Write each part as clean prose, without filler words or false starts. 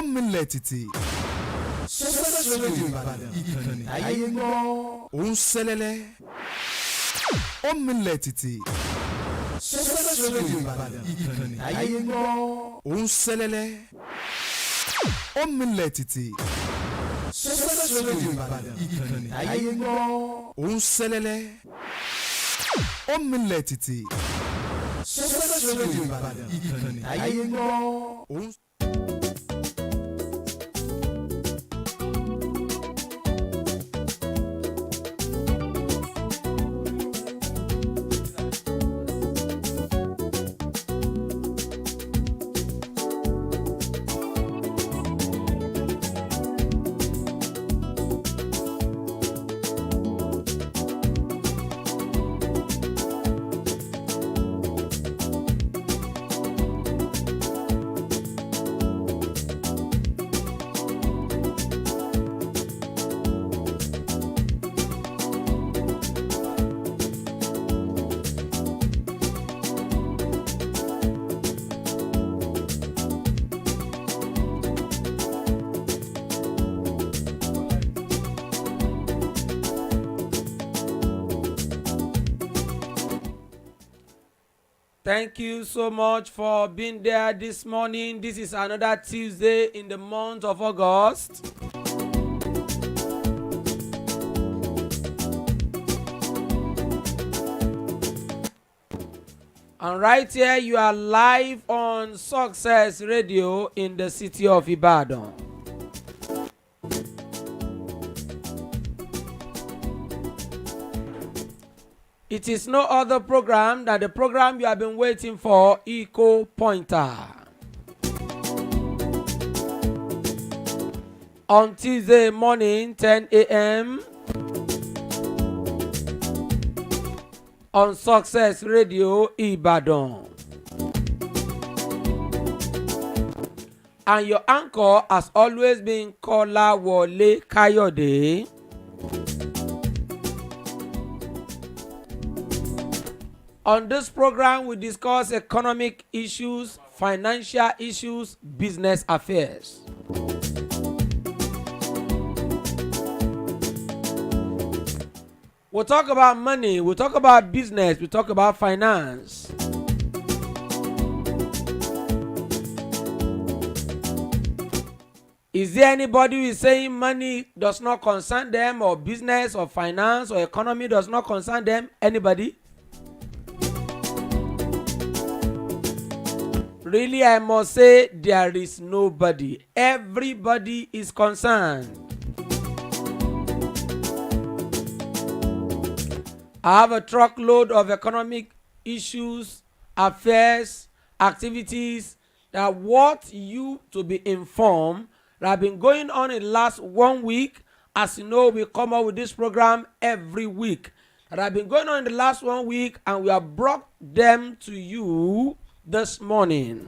Omilẹ̀ títì. Success Radio Ìbàdàn. Ìkànnì ayé ń gbọ́. Òun sẹ́lẹ̀lẹ̀. Omilẹ̀ títì. Success Radio Ìbàdàn. Ìkànnì ayé ń gbọ́. Òun sẹ́lẹ̀lẹ̀. Omilẹ̀ títì. Success Radio Ìbàdàn. Ìkànnì ayé ń gbọ́. Òun sẹ́lẹ̀lẹ̀. Omilẹ̀ títì. Success Radio Ìbàdàn. Ìkànnì ayé ń gbọ́. Thank you so much for being there this morning. This is another Tuesday in the month of August. And right here, you are live on Success Radio in the city of Ibadan. It is no other program than the program you have been waiting for, Eco Pointer. On Tuesday morning, 10 a.m. on Success Radio Ibadan. And your anchor has always been Kolawole Kayode. On this program, we discuss economic issues, financial issues, business affairs. We'll talk about money, we'll talk about business, we'll talk about finance. Is there anybody who is saying money does not concern them, or business or finance or economy does not concern them? Anybody? Really, I must say there is nobody. Everybody is concerned. I have a truckload of economic issues, affairs, activities that want you to be informed that have been going on in the last 1 week. As you know, we come up with this program every week that have been going on in the last 1 week, and we have brought them to you this morning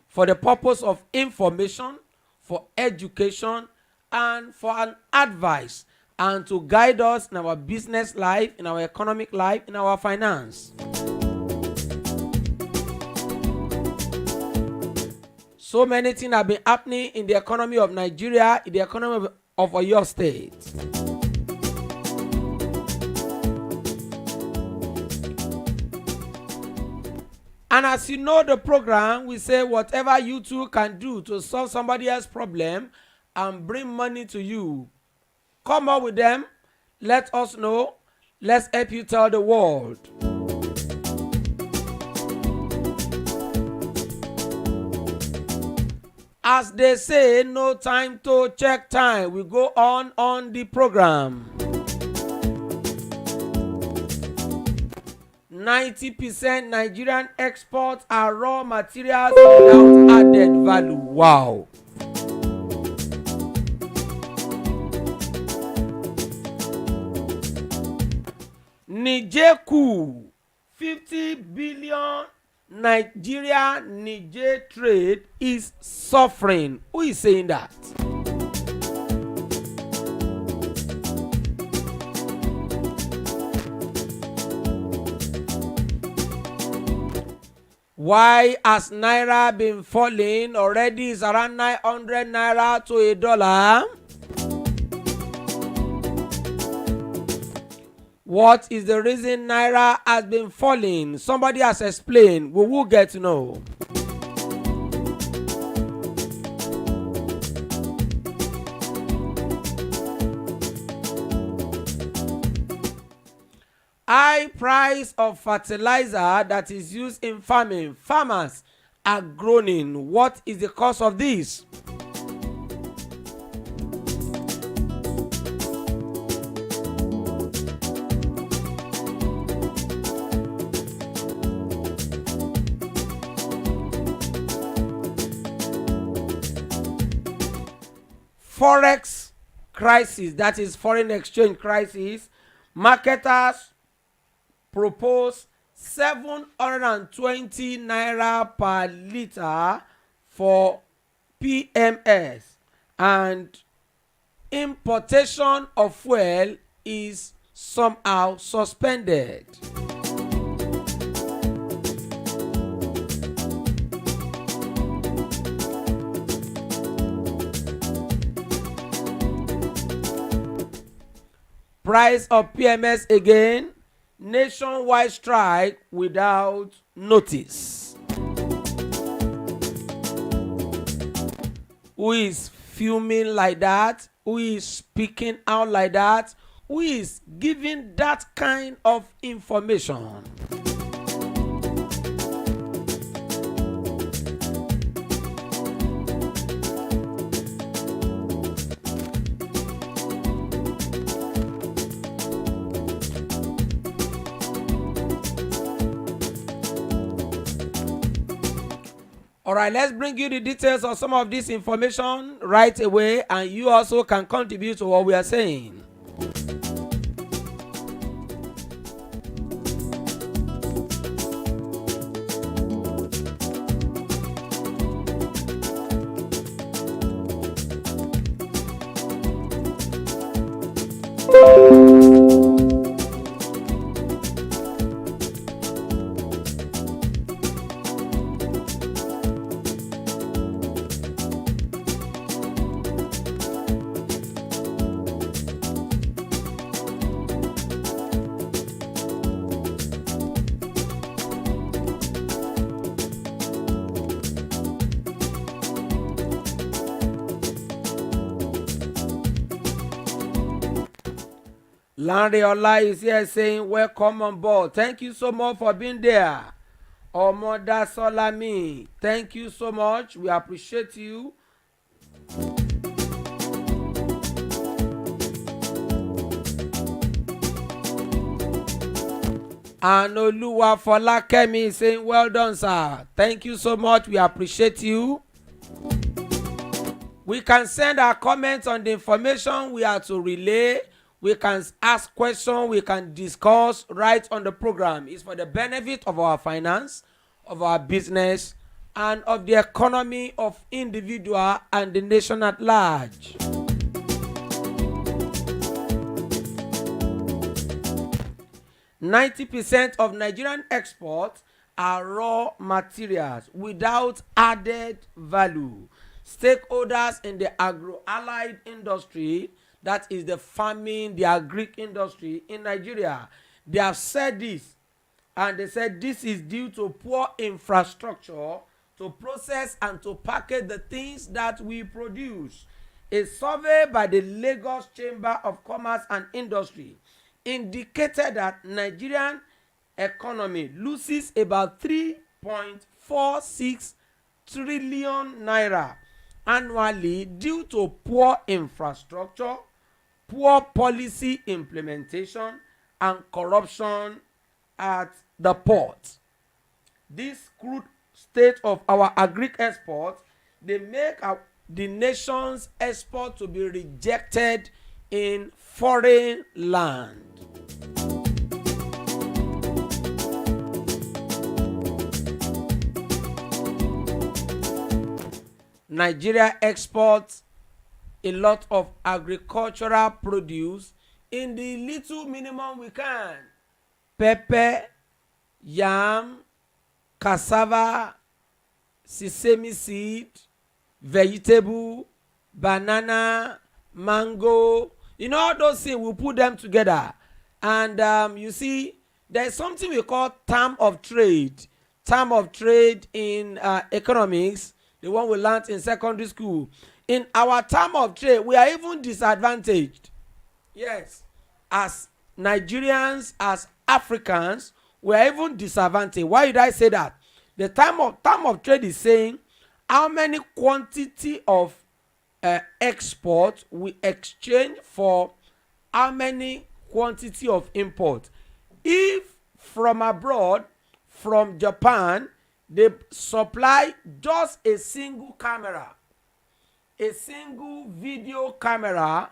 for the purpose of information, for education, and for an advice, and to guide us in our business life, in our economic life, in our finance. So many things have been happening in the economy of Nigeria, in the economy of Oyo State. And as you know the program, we say whatever you two can do to solve somebody else's problem and bring money to you, come up with them, let us know, let's help you tell the world. As they say, no time to check time. We go on the program. 90% Nigerian exports are raw materials without added value. Wow. Nigeku, 50 billion Nigeria-Niger trade is suffering. Who is saying that? Why has naira been falling? Already is around 900 naira to a dollar. What is the reason naira has been falling? Somebody has explained. We will get to know. High price of fertilizer that is used in farming. Farmers are groaning. What is the cause of this? Forex crisis, that is foreign exchange crisis. Marketers propose 720 naira per litre for PMS, and importation of fuel is somehow suspended. Price of PMS again. Nationwide strike without notice. Who is fuming like that? Who is speaking out like that? Who is giving that kind of information? All right, let's bring you the details of some of this information right away, and you also can contribute to what we are saying. Lanre Ola is here saying, welcome on board. Thank you so much for being there. Omoda Solami, thank you so much. We appreciate you. And Oluwa Folakemi is saying, well done, sir. Thank you so much. We appreciate you. We can send our comments on the information we are to relay. We can ask questions, we can discuss right on the program. It's for the benefit of our finance, of our business, and of the economy of individual and the nation at large. %90 of Nigerian exports are raw materials without added value. Stakeholders in the agro-allied industry, that is the farming, the agric industry in Nigeria, they have said this, and they said this is due to poor infrastructure to process and to package the things that we produce. A survey by the Lagos Chamber of Commerce and Industry indicated that Nigerian economy loses about 3.46 trillion naira annually due to poor infrastructure, poor policy implementation, and corruption at the port. This crude state of our agric exports, they make the nation's export to be rejected in foreign land. Nigeria exports a lot of agricultural produce in the little minimum we can. Pepper, yam, cassava, sesame seed, vegetable, banana, mango, all those things, we put them together. And you see, there's something we call term of trade. Term of trade in economics, the one we learned in secondary school. In our term of trade, we are even disadvantaged. Yes, as Nigerians, as Africans, we are even disadvantaged. Why did I say that? The term of trade is saying how many quantity of export we exchange for how many quantity of import. If from abroad, from Japan, they supply just a single camera, a single video camera,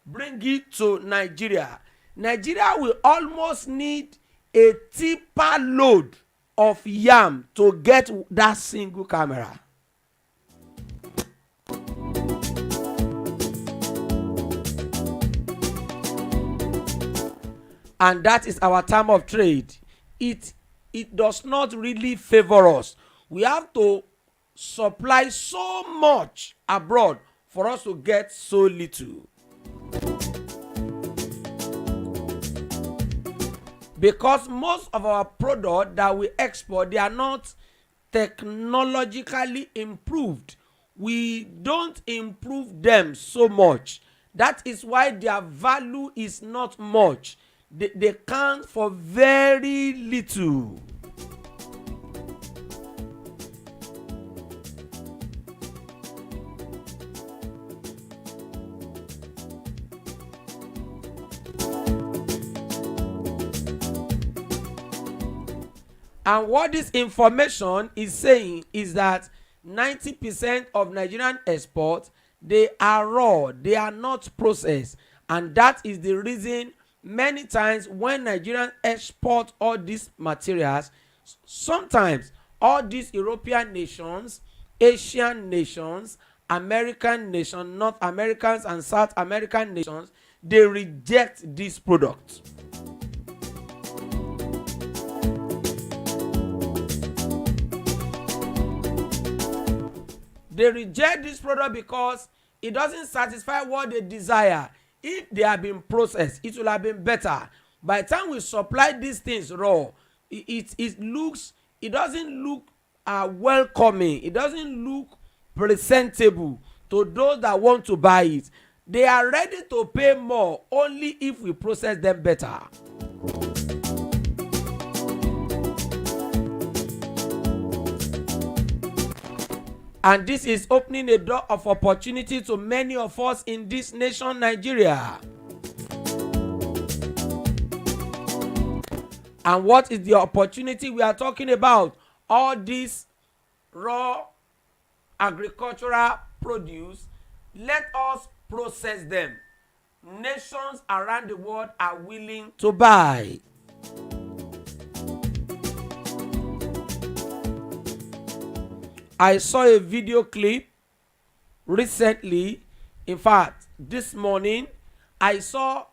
bring it to Nigeria, Nigeria will almost need a tipper load of yam to get that single camera. And that is our term of trade. It does not really favor us. We have to supply so much abroad for us to get so little. Because most of our products that we export, they are not technologically improved. We don't improve them so much. That is why their value is not much. They count for very little. And what this information is saying is that 90% of Nigerian exports, they are raw, they are not processed. And that is the reason many times when Nigerians export all these materials, sometimes all these European nations, Asian nations, American nations, North Americans and South American nations, they reject these products. They reject this product because it doesn't satisfy what they desire. If they have been processed, it will have been better. By the time we supply these things raw, it doesn't look welcoming. It doesn't look presentable to those that want to buy it. They are ready to pay more only if we process them better. And this is opening a door of opportunity to many of us in this nation, Nigeria. And what is the opportunity we are talking about? All these raw agricultural produce, let us process them. Nations around the world are willing to buy. I saw a video clip recently. In fact, this morning, I saw,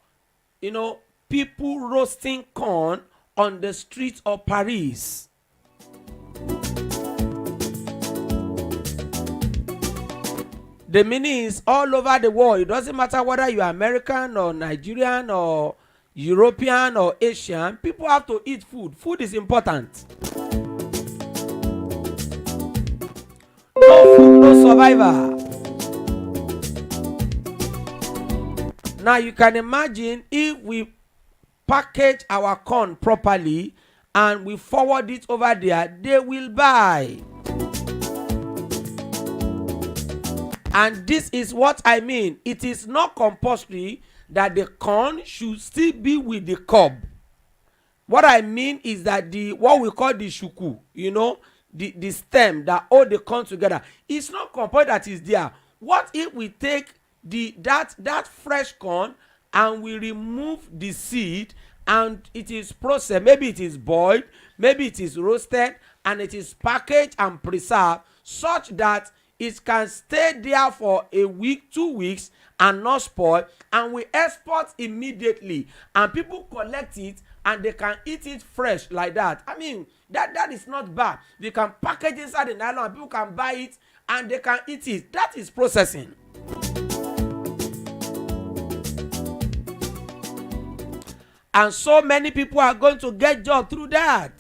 people roasting corn on the streets of Paris. The meaning is all over the world. It doesn't matter whether you are American or Nigerian or European or Asian. People have to eat food. Food is important. No food, no survivor. Now you can imagine if we package our corn properly and we forward it over there, they will buy. And this is what I mean. It is not compulsory that the corn should still be with the cob. What I mean is that what we call the shuku, the stem that hold the corn together, it's not compulsory that is there. What if we take that fresh corn and we remove the seed and it is processed? Maybe it is boiled, maybe it is roasted, and it is packaged and preserved such that it can stay there for a week, 2 weeks and not spoil, and we export immediately and people collect it and they can eat it fresh like that. I mean, That is not bad. You can package inside the nylon and people can buy it and they can eat it. That is processing. And so many people are going to get job through that.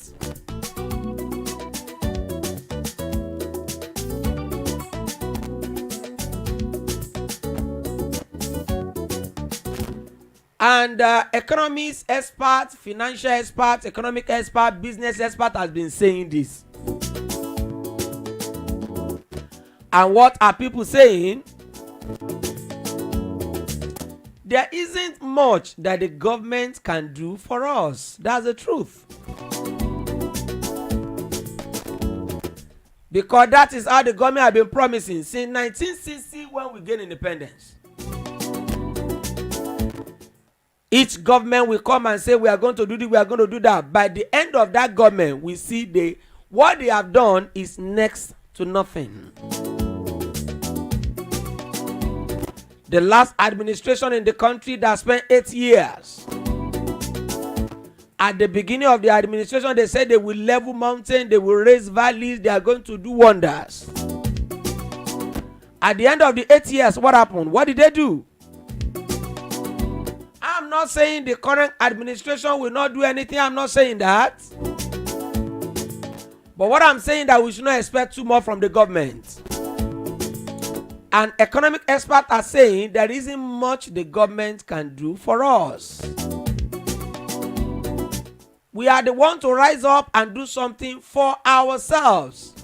And economics experts, financial experts, economic expert, business expert has been saying this. And what are people saying? There isn't much that the government can do for us. That's the truth. Because that is how the government have been promising since 1960 when we gained independence. Each government will come and say we are going to do this, we are going to do that. By the end of that government, we see what they have done is next to nothing. The last administration in the country that spent 8 years. At the beginning of the administration, they said they will level mountains, they will raise valleys, they are going to do wonders. At the end of the 8 years, what happened? What did they do? I'm not saying the current administration will not do anything. I'm not saying that. But what I'm saying that we should not expect too much from the government. And economic experts are saying there isn't much the government can do for us. We are the ones to rise up and do something for ourselves.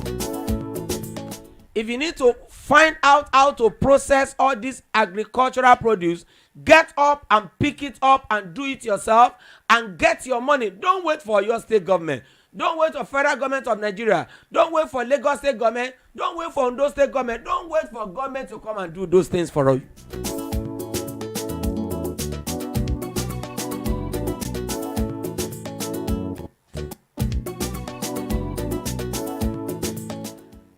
If you need to find out how to process all this agricultural produce, get up and pick it up and do it yourself and get your money. Don't wait for your state government. Don't wait for federal government of Nigeria. Don't wait for Lagos state government. Don't wait for Ondo state government. Don't wait for government to come and do those things for you.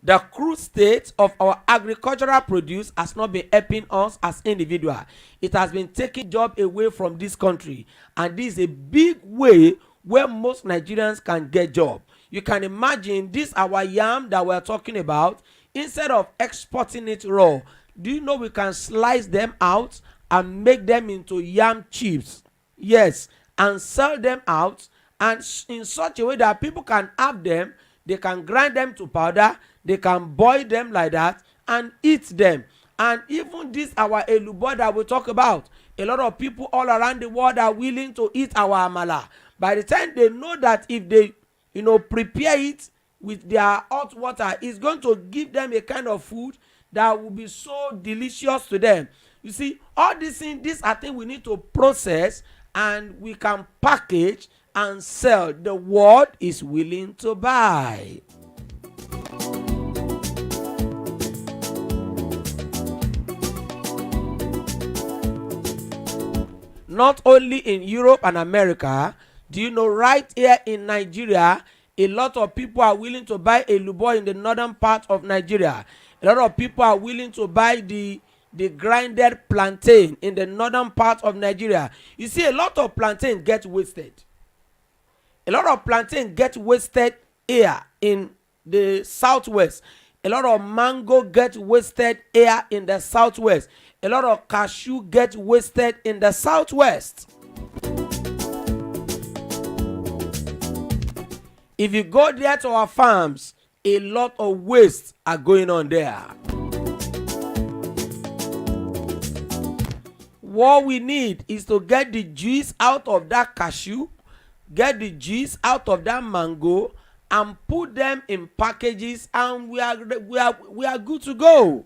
The crude state of our agricultural produce has not been helping us as individuals. It has been taking jobs away from this country. And this is a big way where most Nigerians can get job. You can imagine this our yam that we're talking about. Instead of exporting it raw, do you know we can slice them out and make them into yam chips? Yes, and sell them out, and in such a way that people can have them. They can grind them to powder. They can boil them like that and eat them. And even this our elubo that we talk about, a lot of people all around the world are willing to eat our amala. By the time they know that if they prepare it with their hot water, it's going to give them a kind of food that will be so delicious to them. You see, all these things, these are things we need to process and we can package and sell. The world is willing to buy. Not only in Europe and America, do you know right here in Nigeria, a lot of people are willing to buy a lubo in the northern part of Nigeria. A lot of people are willing to buy the grinded plantain in the northern part of Nigeria. You see, a lot of plantain get wasted. A lot of plantain get wasted here in the southwest. A lot of mango get wasted here in the southwest. A lot of cashew get wasted in the southwest. If you go there to our farms, a lot of waste are going on there. What we need is to get the juice out of that cashew, get the juice out of that mango, and put them in packages, and we are good to go.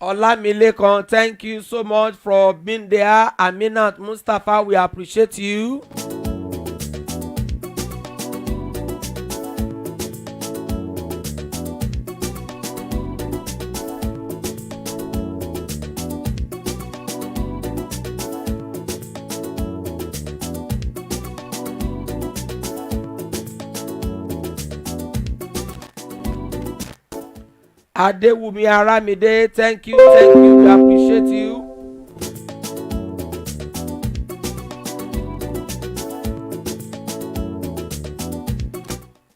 Olamilekon, thank you so much for being there. Aminat Mustafa, we appreciate you. Adewumi Aramide, thank you, we appreciate you.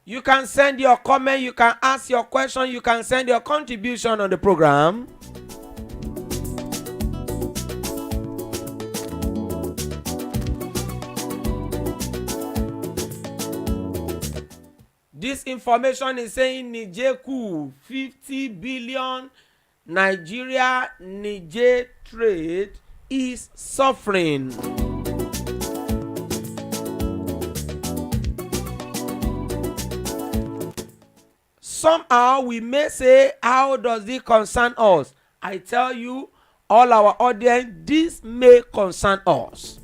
You can send your comment, you can ask your question, you can send your contribution on the program. This information is saying Niger coup 50 billion Nigeria-Niger trade is suffering. Somehow we may say, how does it concern us? I tell you, all our audience, this may concern us.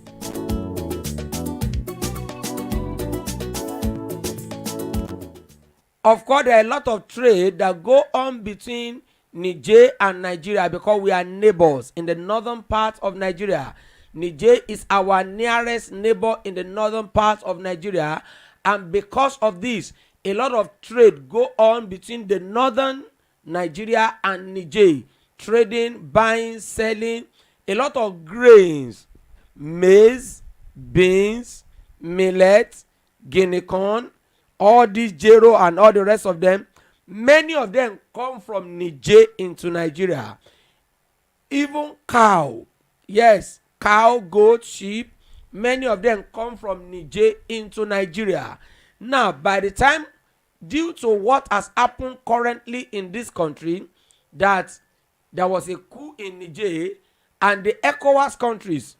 Of course, there are a lot of trade that go on between Niger and Nigeria because we are neighbors in the northern part of Nigeria. Niger is our nearest neighbor in the northern part of Nigeria, and because of this, a lot of trade go on between the northern Nigeria and Niger. Trading, buying, selling, a lot of grains, maize, beans, millet, guinea corn, all these jero and all the rest of them, many of them come from Niger into Nigeria. Even cow, yes, cow, goat, sheep, many of them come from Niger into Nigeria. Now, by the time, due to what has happened currently in this country, that there was a coup in Niger, and the ECOWAS countries,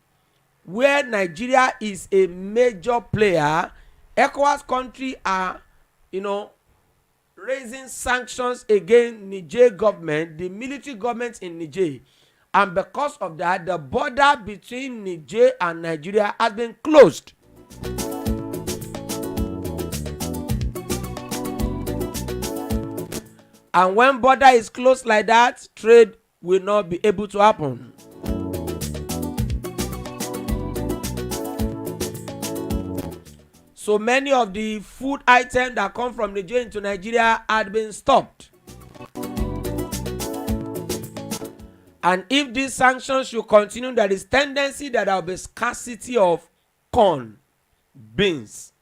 where Nigeria is a major player, ECOWAS countries are, raising sanctions against Niger government, the military government in Niger. And because of that, the border between Niger and Nigeria has been closed. And when border is closed like that, trade will not be able to happen. So many of the food items that come from Niger into Nigeria had been stopped. And if these sanctions should continue, there is tendency that there will be scarcity of corn, beans,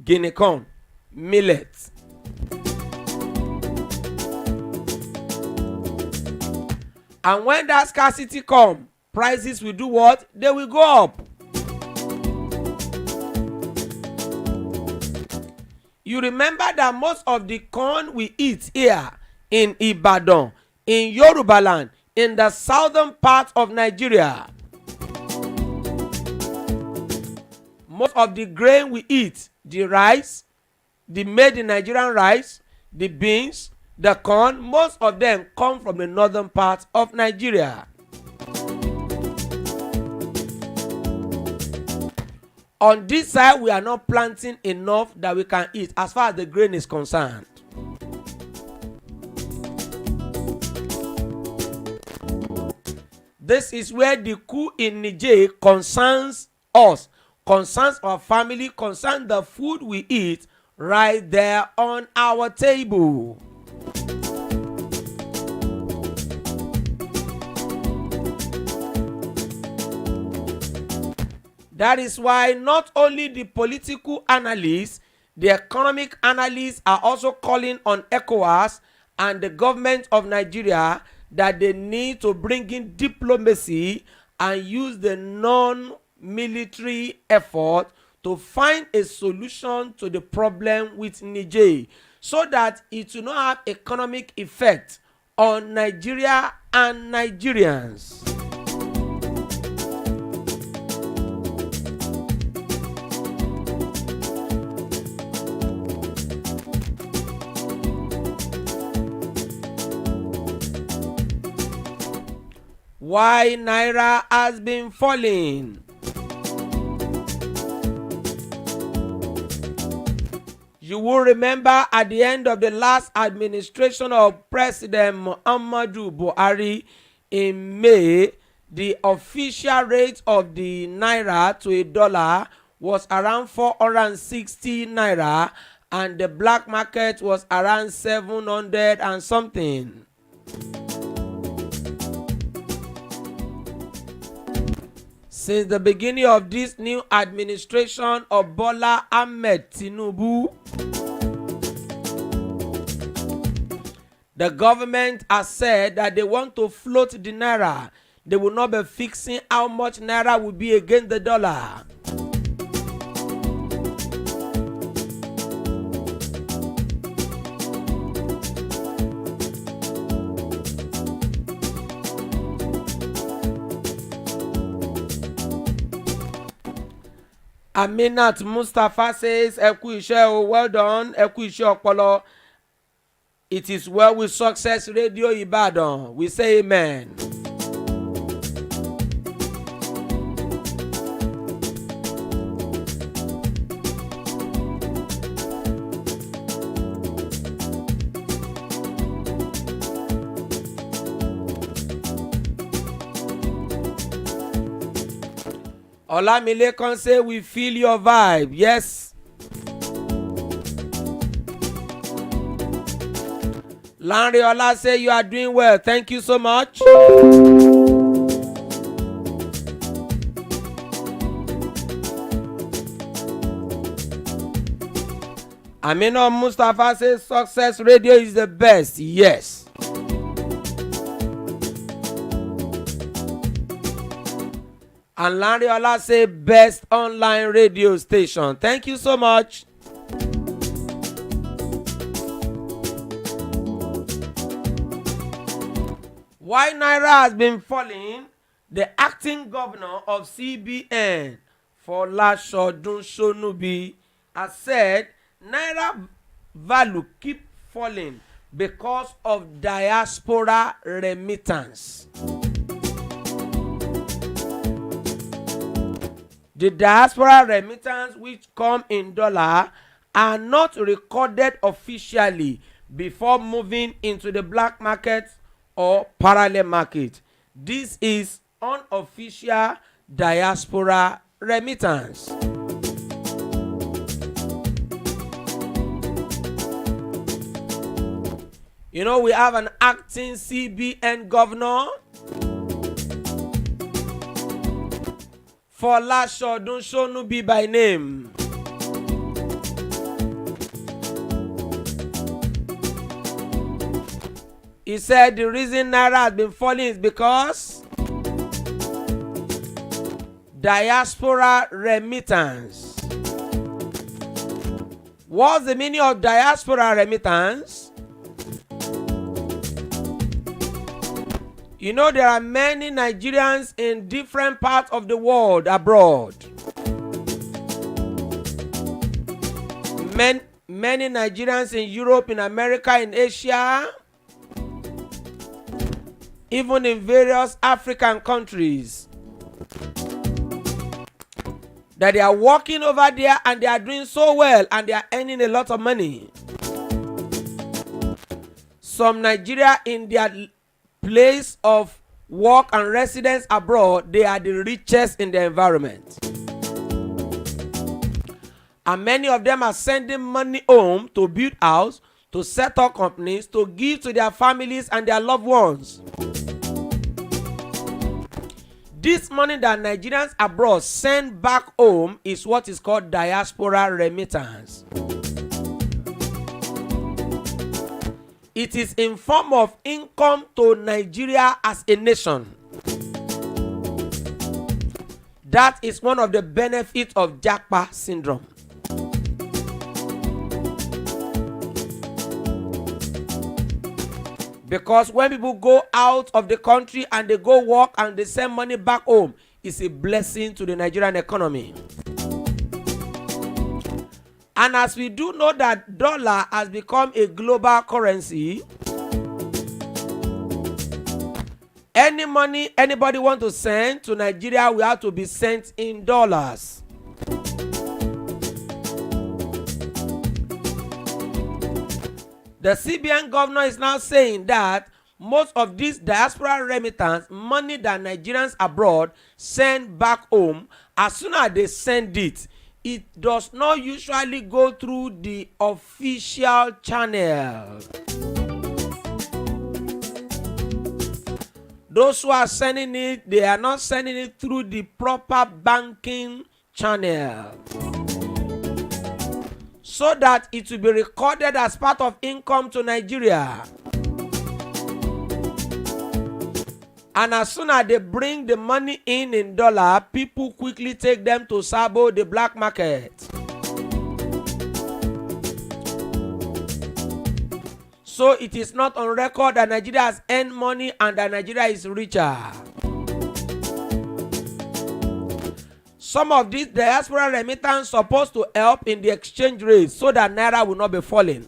guinea corn, millet. And when that scarcity comes, prices will do what? They will go up. You remember that most of the corn we eat here in Ibadan, in Yoruba land, in the southern part of Nigeria, most of the grain we eat, the rice, the made in Nigerian rice, the beans, the corn, most of them come from the northern part of Nigeria. On this side, we are not planting enough that we can eat as far as the grain is concerned. This is where the coup in Niger concerns us, concerns our family, concerns the food we eat right there on our table. That is why not only the political analysts, the economic analysts are also calling on ECOWAS and the government of Nigeria that they need to bring in diplomacy and use the non-military effort to find a solution to the problem with Niger, so that it will not have economic effect on Nigeria and Nigerians. Why Naira has been falling. You will remember at the end of the last administration of President Muhammadu Buhari in May, the official rate of the Naira to a dollar was around 460 Naira, and the black market was around 700 and something. Since the beginning of this new administration of Bola Ahmed Tinubu, the government has said that they want to float the naira. They will not be fixing how much naira will be against the dollar. Aminat Mustafa says, ẹ kú iṣẹ́ o, well done, ẹ kú iṣẹ́ ọpọlọ. It is well with Success Radio Ibadan. We say amen. Olamilekan say we feel your vibe. Yes. Lanre Ola say you are doing well. Thank you so much. Amina Mustafa says Success Radio is the best. Yes. And Lanre Ola say best online radio station. Thank you so much. Why naira has been falling, the acting governor of CBN, Folasodun Sonubi, has said naira value keep falling because of diaspora remittance. The diaspora remittance which come in dollar are not recorded officially before moving into the black market or parallel market. This is unofficial diaspora remittance. You know, we have an acting CBN governor, Folasodun Sonubi by name. He said the reason naira has been falling is because diaspora remittance. What's the meaning of diaspora remittance? You know, there are many Nigerians in different parts of the world abroad. Many Nigerians in Europe, in America, in Asia, even in various African countries, that they are working over there and they are doing so well and they are earning a lot of money. Some Nigeria in their place of work and residence abroad, they are the richest in the environment. And many of them are sending money home to build house, to set up companies, to give to their families and their loved ones. This money that Nigerians abroad send back home is what is called diaspora remittance. It is in form of income to Nigeria as a nation. That is one of the benefits of Japa syndrome. Because when people go out of the country and they go work and they send money back home, it's a blessing to the Nigerian economy. And as we do know that dollar has become a global currency, any money anybody want to send to Nigeria will have to be sent in dollars. The CBN governor is now saying that most of this diaspora remittance money that Nigerians abroad send back home, as soon as they send it, it does not usually go through the official channel. those who are sending it, they are not sending it through the proper banking channel, so that it will be recorded as part of income to Nigeria. And as soon as they bring the money in dollar, people quickly take them to sabo the black market. So it is not on record that Nigeria has earned money and that Nigeria is richer. Some of these diaspora remittance supposed to help in the exchange rate so that naira will not be falling.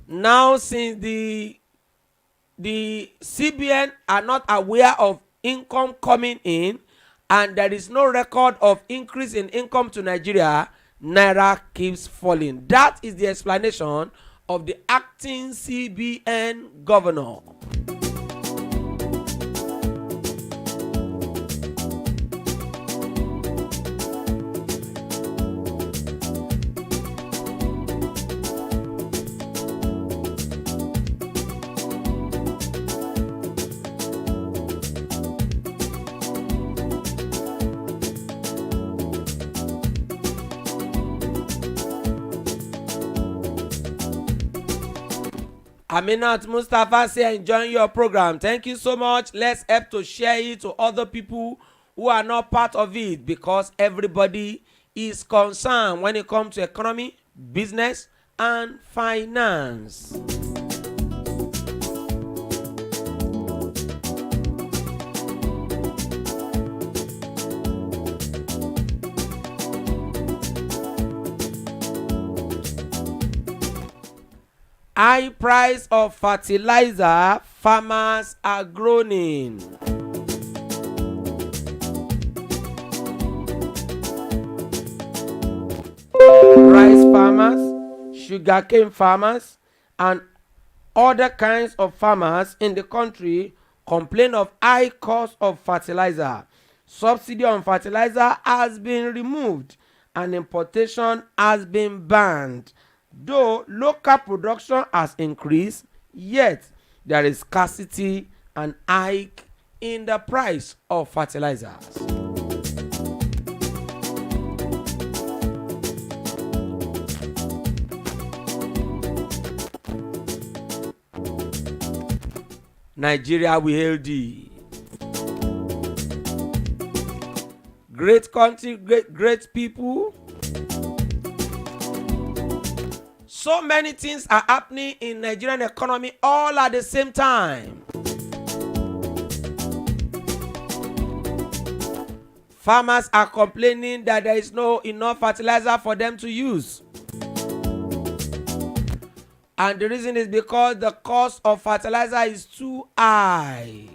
Now, since the CBN are not aware of income coming in and there is no record of increase in income to Nigeria, naira keeps falling. That is the explanation of the acting CBN governor. Aminat Mustafa say enjoying your program. Thank you so much. Let's help to share it to other people who are not part of it, because everybody is concerned when it comes to economy, business, and finance. High price of fertilizer, farmers are groaning. Rice farmers, sugarcane farmers, and other kinds of farmers in the country complain of high cost of fertilizer. Subsidy on fertilizer has been removed and importation has been banned. Though local production has increased, yet there is scarcity and hike in the price of fertilizers. Nigeria, we hail thee. Great country, great people. So many things are happening in Nigerian economy all at the same time. Farmers are complaining that there is no enough fertilizer for them to use. And the reason is because the cost of fertilizer is too high.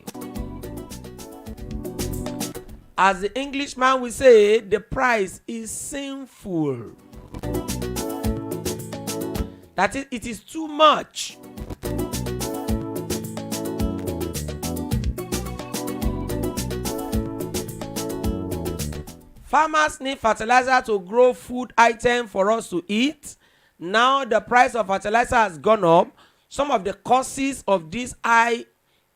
As the Englishman will say, the price is sinful. That is, it is too much. Farmers need fertilizer to grow food items for us to eat. Now the price of fertilizer has gone up. Some of the causes of this high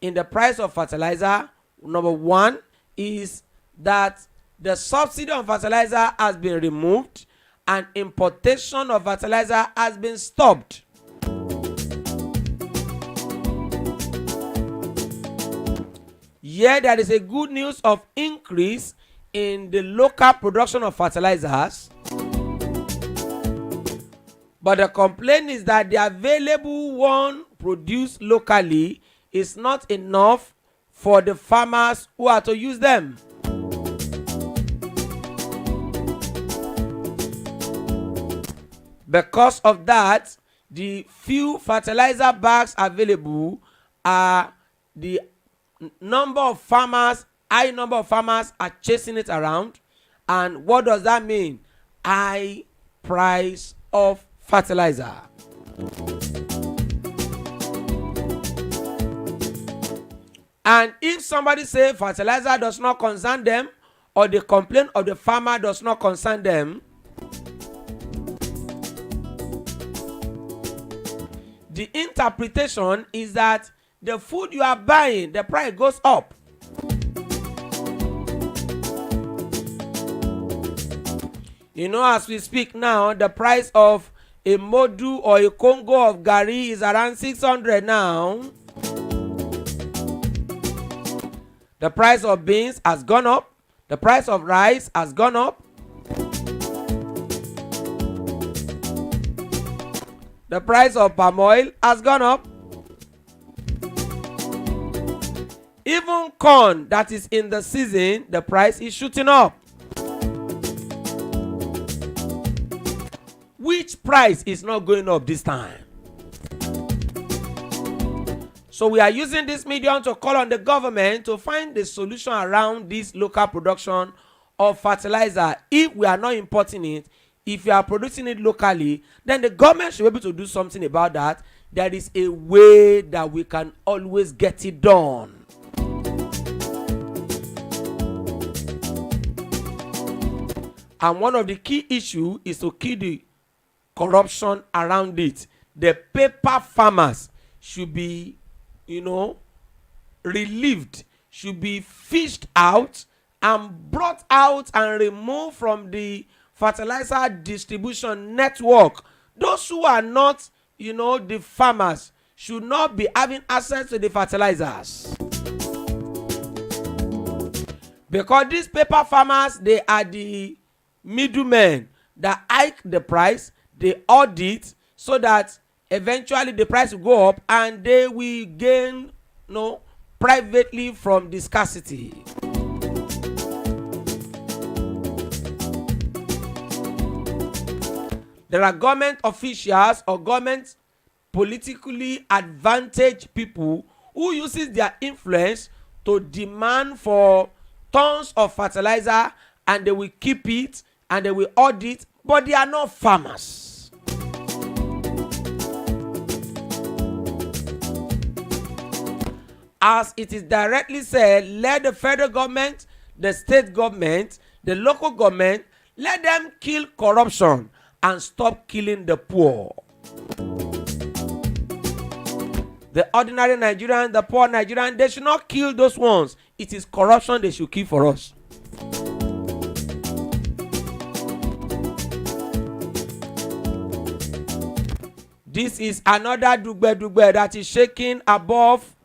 in the price of fertilizer, number one, is that the subsidy on fertilizer has been removed and importation of fertilizer has been stopped. Here there is a good news of increase in the local production of fertilizers, but the complaint is that the available one produced locally is not enough for the farmers who are to use them. Because of that, the few fertilizer bags available are the number of farmers, high number of farmers are chasing it around. And what does that mean? High price of fertilizer. And if somebody say fertilizer does not concern them, or the complaint of the farmer does not concern them, The interpretation is that the food you are buying, the price goes up. As we speak now, the price of a modu or a Congo of Gari is around 600 now. The price of beans has gone up. The price of rice has gone up. The price of palm oil has gone up. Even corn that is in the season, the price is shooting up. Which price is not going up this time? So we are using this medium to call on the government to find the solution around this local production of fertilizer. If we are not importing it, if you are producing it locally, then the government should be able to do something about that. There is a way that we can always get it done. And one of the key issues is to kill the corruption around it. The paper farmers should be, relieved, should be fished out and brought out and removed from the fertilizer distribution network. Those who are not, the farmers should not be having access to the fertilizers. Because these paper farmers, they are the middlemen that hike the price, they audit so that eventually the price will go up and they will gain privately from the scarcity. There are government officials or government politically advantaged people who uses their influence to demand for tons of fertilizer, and they will keep it and they will audit, but they are not farmers. As it is directly said, let the federal government, the state government, the local government, let them kill corruption and stop killing the poor. The ordinary Nigerian, the poor Nigerian, they should not kill those ones. It is corruption they should kill for us. This is another dugbe that is shaking above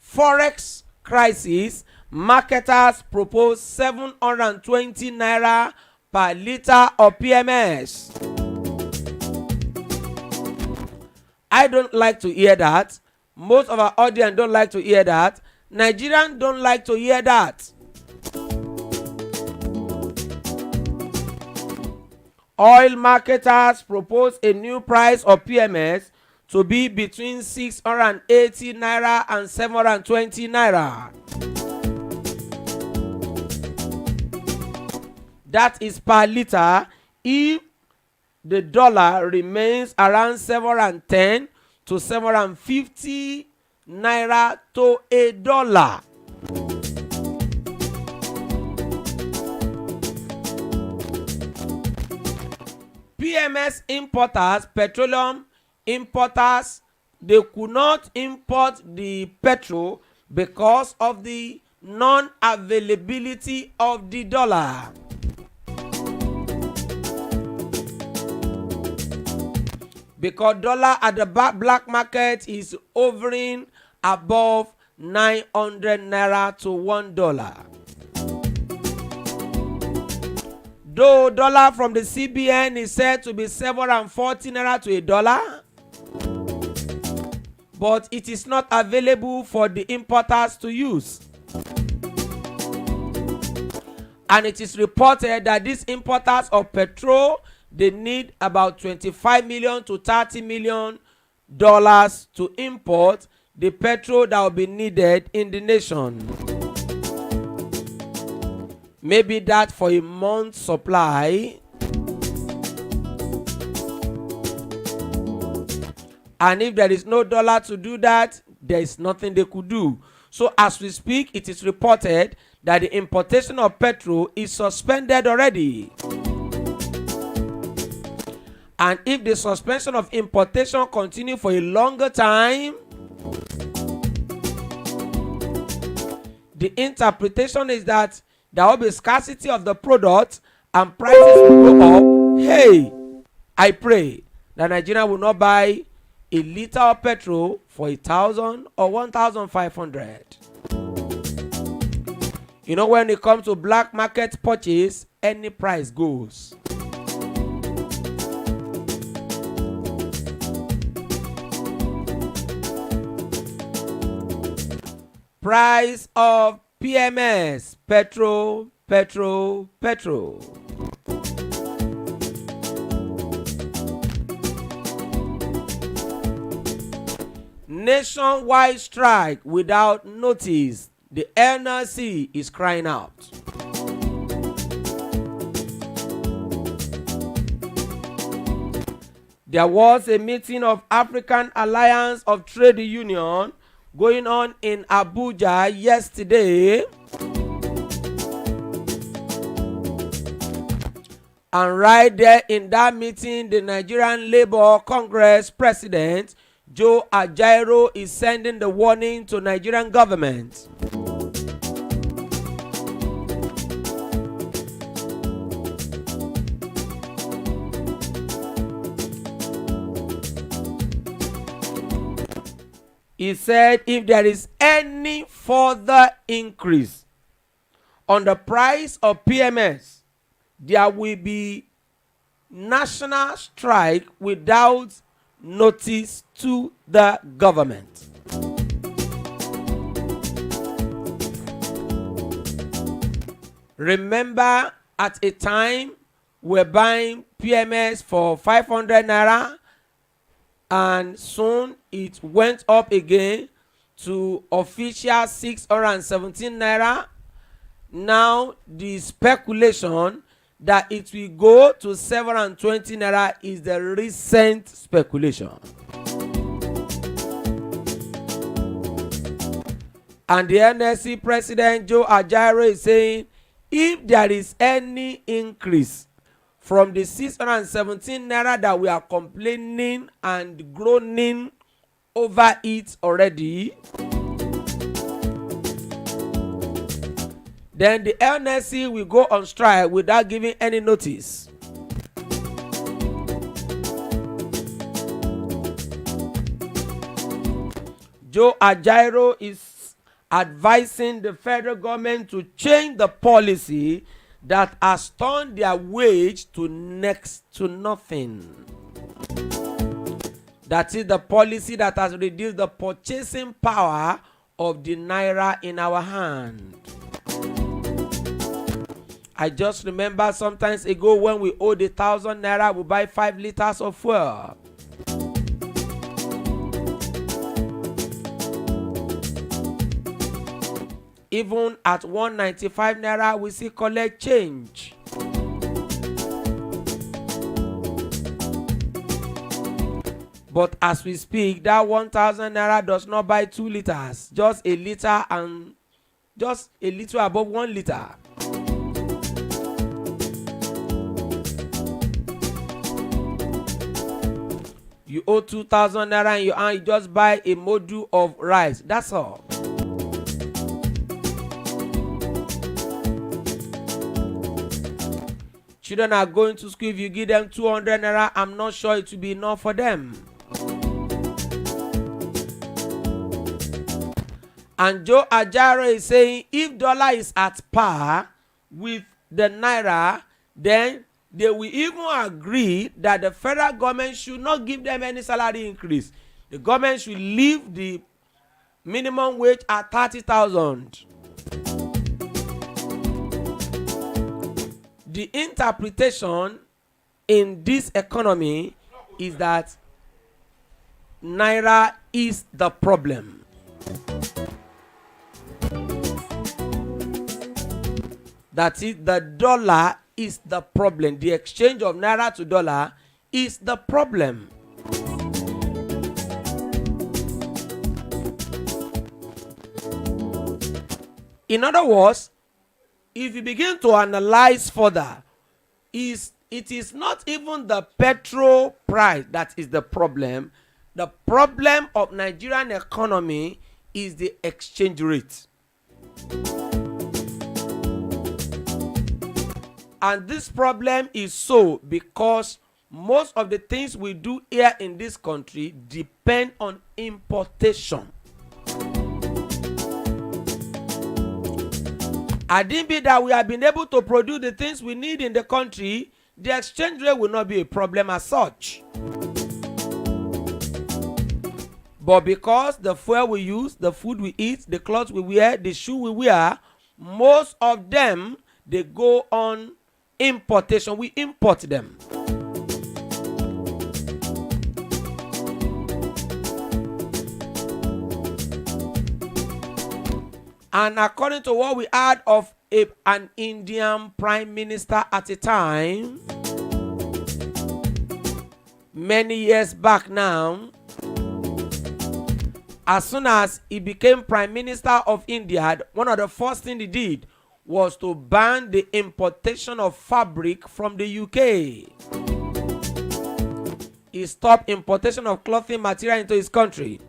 Forex crisis. Marketers propose 720 naira per liter of PMS. I don't like to hear that. Most of our audience don't like to hear that. Nigerians don't like to hear that. Oil marketers propose a new price of PMS to be between 680 naira and 720 naira. That is per liter if the dollar remains around 710 to 750 naira to a dollar. PMS importers, petroleum importers, they could not import the petrol because of the non-availability of the dollar. Because dollar at the black market is hovering above 900 naira to $1. Though dollar from the CBN is said to be 740 naira to $1, but it is not available for the importers to use. And it is reported that these importers of petrol, they need about $25 million to $30 million to import the petrol that will be needed in the nation. Maybe that for a month's supply. And if there is no dollar to do that, there is nothing they could do. So as we speak, it is reported that the importation of petrol is suspended already. And if the suspension of importation continue for a longer time, the interpretation is that there will be scarcity of the product and prices will go up. Hey, I pray that Nigeria will not buy a liter of petrol for 1,000 or 1,500. You know, when it comes to black market purchase, any price goes. Price of PMS, petrol. Nationwide strike without notice. The NLC is crying out. There was a meeting of African Alliance of Trade Union going on in Abuja yesterday. And right there in that meeting, the Nigerian Labour Congress President Joe Ajaero is sending the warning to Nigerian government. He said if there is any further increase on the price of PMS, there will be national strike without notice to the government. Remember, at a time we're buying PMS for 500 naira, and soon it went up again to official 617 naira. Now the speculation that it will go to 720 naira is the recent speculation. And the NSC President Joe Ajaero is saying if there is any increase from the 617 naira that we are complaining and groaning over it already, then the NSC will go on strike without giving any notice. Joe Ajaero is advising the federal government to change the policy that has turned their wage to next to nothing. That is the policy that has reduced the purchasing power of the naira in our hand. I just remember sometimes ago when we owed 1,000 naira, we buy 5 liters of fuel. Even at 195 naira, we still collect change. But as we speak, that 1,000 naira does not buy 2 liters, just a liter and just a little above 1 liter. You owe 2,000 naira and you just buy a module of rice. That's all. Children are going to school. If you give them 200 naira, I'm not sure it will be enough for them. And Joe Ajaero is saying if dollar is at par with the naira, then they will even agree that the federal government should not give them any salary increase. The government should leave the minimum wage at 30,000. The interpretation in this economy is that naira is the problem. That is, the dollar is the problem. The exchange of naira to dollar is the problem. In other words, if you begin to analyze further, is it is not even the petrol price that is the problem. The problem of Nigerian economy is the exchange rate. And this problem is so because most of the things we do here in this country depend on importation. Had it be that we have been able to produce the things we need in the country, the exchange rate will not be a problem as such. But because the fuel we use, the food we eat, the clothes we wear, the shoe we wear, most of them, they go on importation. We import them. And according to what we heard of an Indian prime minister at a time, many years back now, as soon as he became prime minister of India, one of the first things he did was to ban the importation of fabric from the UK. He stopped importation of clothing material into his country.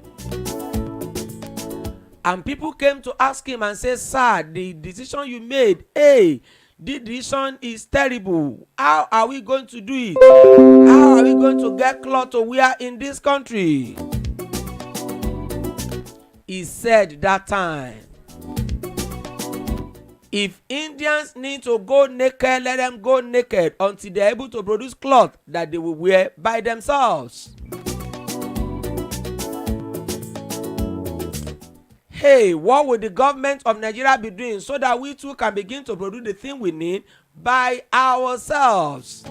And people came to ask him and say, sir, the decision you made, the decision is terrible. How are we going to do it? How are we going to get cloth to wear in this country? He said that time, if Indians need to go naked, let them go naked until they're able to produce cloth that they will wear by themselves. Hey, what would the government of Nigeria be doing so that we too can begin to produce the thing we need by ourselves?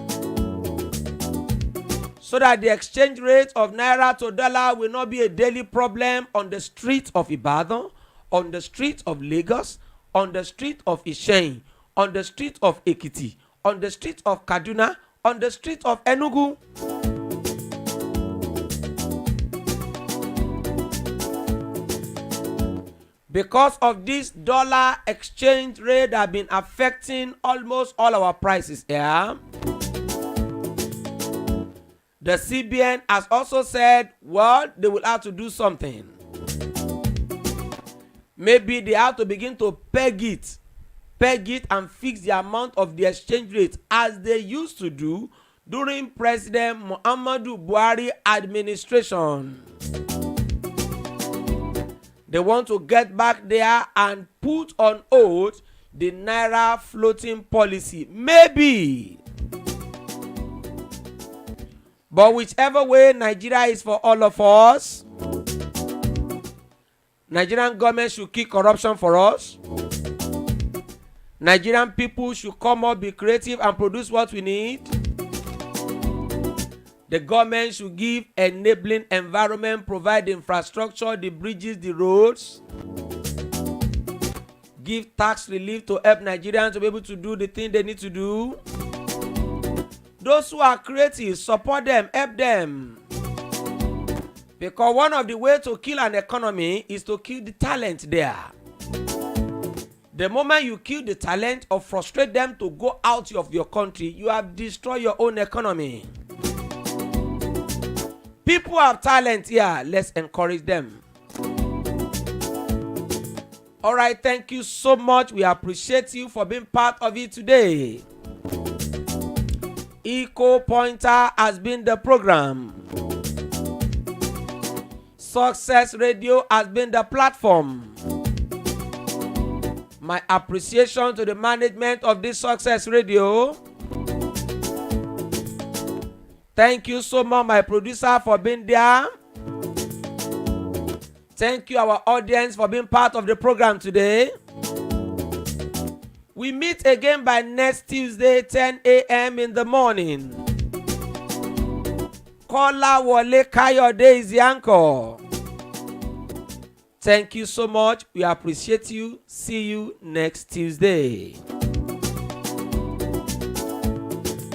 So that the exchange rate of naira to dollar will not be a daily problem on the streets of Ibadan, on the streets of Lagos, on the street of Isheyin, on the street of Ekiti, on the street of Kaduna, on the street of Enugu. Because of this dollar exchange rate that have been affecting almost all our prices here, the CBN has also said, well, they will have to do something. Maybe they have to begin to peg it and fix the amount of the exchange rate as they used to do during President Muhammadu Buhari administration. They want to get back there and put on hold the naira floating policy. Maybe. But whichever way Nigeria is for all of us, Nigerian government should kill corruption for us. Nigerian people should come up, be creative and produce what we need. The government should give enabling environment, provide the infrastructure, the bridges, the roads. Give tax relief to help Nigerians to be able to do the thing they need to do. Those who are creative, support them, help them. Because one of the ways to kill an economy is to kill the talent there. The moment you kill the talent or frustrate them to go out of your country, you have destroyed your own economy. People have talent here. Let's encourage them. All right, thank you so much. We appreciate you for being part of it today. Eco Pointer has been the program. Success Radio has been the platform. My appreciation to the management of this Success Radio. Thank you so much, my producer, for being there. Thank you, our audience, for being part of the program today. We meet again by next Tuesday, 10 a.m. in the morning. Kolawole Kayode is the anchor. Thank you so much. We appreciate you. See you next Tuesday.